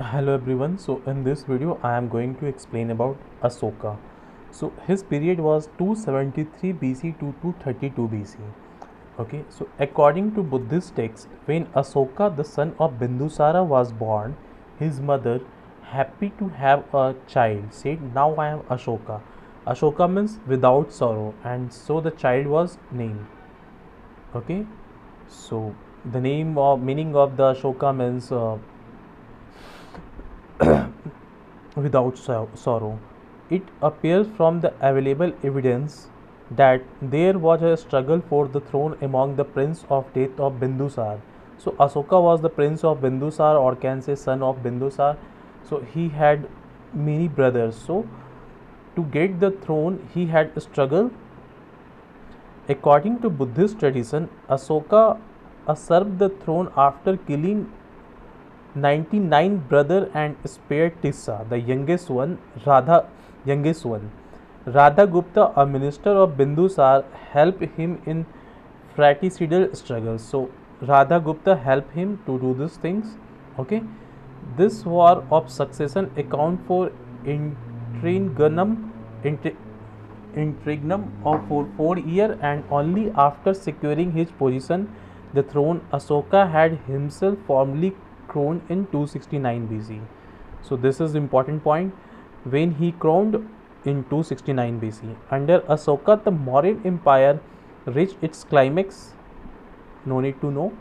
Hello everyone. So in this video I am going to explain about Asoka. So his period was 273 BC to 232 BC. Okay, so according to Buddhist text, when Asoka the son of Bindusara was born, his mother, happy to have a child, said, "Now I am Ashoka." Ashoka means without sorrow, and so the child was named. Okay, so the name or meaning of the Ashoka means without sorrow. It appears from the available evidence that there was a struggle for the throne among the prince of death of Bindusar. So Asoka was the prince of Bindusar, or can say son of Bindusar. So he had many brothers. So to get the throne he had a struggle. According to Buddhist tradition, Asoka usurped the throne after killing 99 brother and spared Tissa, the youngest one, youngest one. Radha Gupta, a minister of Bindusar, helped him in fratricidal struggles. So Radha Gupta helped him to do these things. Okay, this war of succession account for interregnum, interregnum of for 4 years, and only after securing his position, the throne, Asoka had himself formally crowned in 269 BC. So this is the important point. When he crowned in 269 BC, under Asoka, the Mauryan Empire reached its climax. No need to know.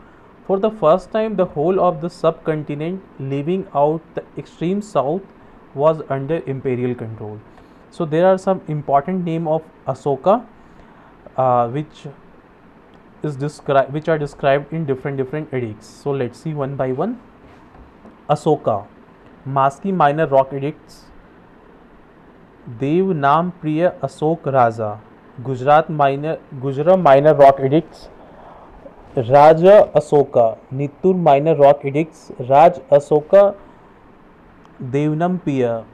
For the first time, the whole of the subcontinent, leaving out the extreme south, was under imperial control. So there are some important name of Asoka, which which are described in different edicts. So let's see one by one. Asoka, Maski Minor Rock Edicts, Dev Nam Priya Asok Raja, Gujarat Minor Rock Edicts, Raja Asoka, Nittur Minor Rock Edicts, Raj Asoka, Devnam Priya,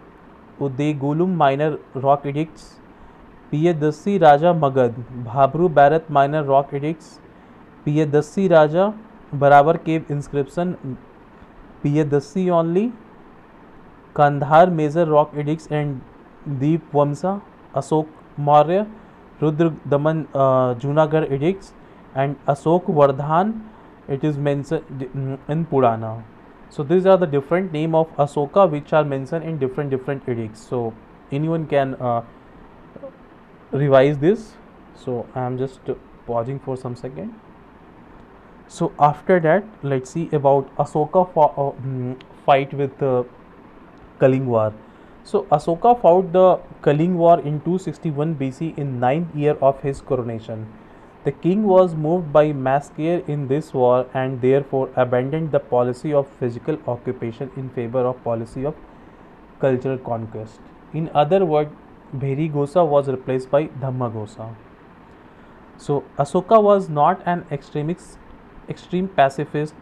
Udegulum Minor Rock Edicts, Piyadasi Raja Magad, Bhabru Bharat Minor Rock Edicts, Piyadasi Raja, Barabar Cave Inscription, Piyadasi only, Kandhar Major Rock Edicts and Deep Vamsa, Asok Maurya, Rudra Daman Junagarh Edicts, and Asok Vardhan. It is mentioned in Purana. So these are the different name of Asoka which are mentioned in different edicts. So anyone can revise this. So I am just pausing for some second. So after that, let's see about Asoka fight with Kaling War. So Asoka fought the Kaling War in 261 BC in 9th year of his coronation. The king was moved by massacre in this war and therefore abandoned the policy of physical occupation in favor of policy of cultural conquest. In other words, Bheri Gosa was replaced by Dhamma Gosa. So Asoka was not an extreme pacifist.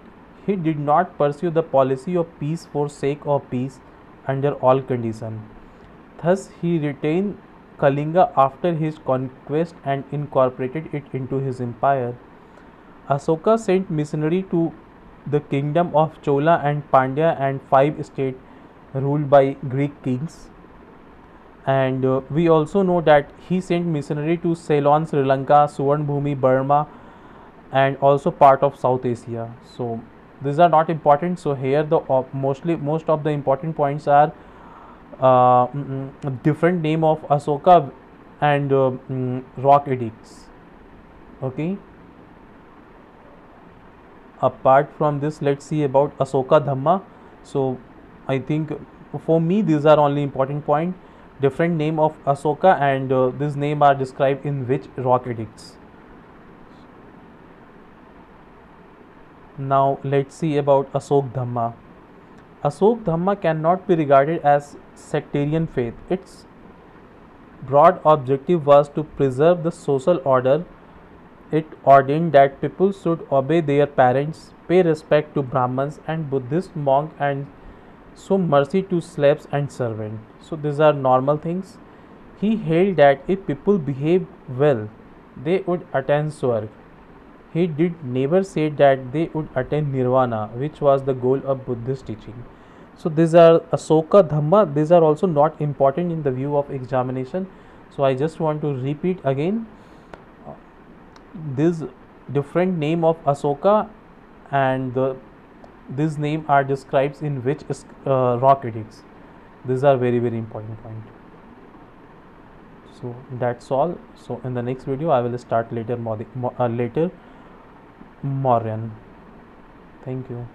He did not pursue the policy of peace for sake of peace under all conditions. Thus, he retained Kalinga after his conquest and incorporated it into his empire. Asoka sent missionary to the kingdom of Chola and Pandya and 5 states ruled by Greek kings. And we also know that he sent missionary to Ceylon, Sri Lanka, Suvarnabhumi, Burma, and also part of South Asia. So these are not important. So here the most of the important points are different name of Asoka and rock edicts. Okay. Apart from this, let's see about Asoka Dhamma. So I think for me these are only important point. Different name of Asoka and this name are described in which rock edicts. Now let's see about Asok Dhamma. Asok Dhamma cannot be regarded as sectarian faith. Its broad objective was to preserve the social order. It ordained that people should obey their parents, pay respect to Brahmins and Buddhist monks, and show mercy to slaves and servants. So these are normal things. He held that if people behave well, they would attain Swarg. He did never say that they would attain nirvana, which was the goal of Buddhist teaching. So these are Asoka, Dhamma. These are also not important in the view of examination. So I just want to repeat again. This different name of Asoka and this name are described in which rock edicts. These are very important point. So that's all. So in the next video I will start later Mauryan. Thank you.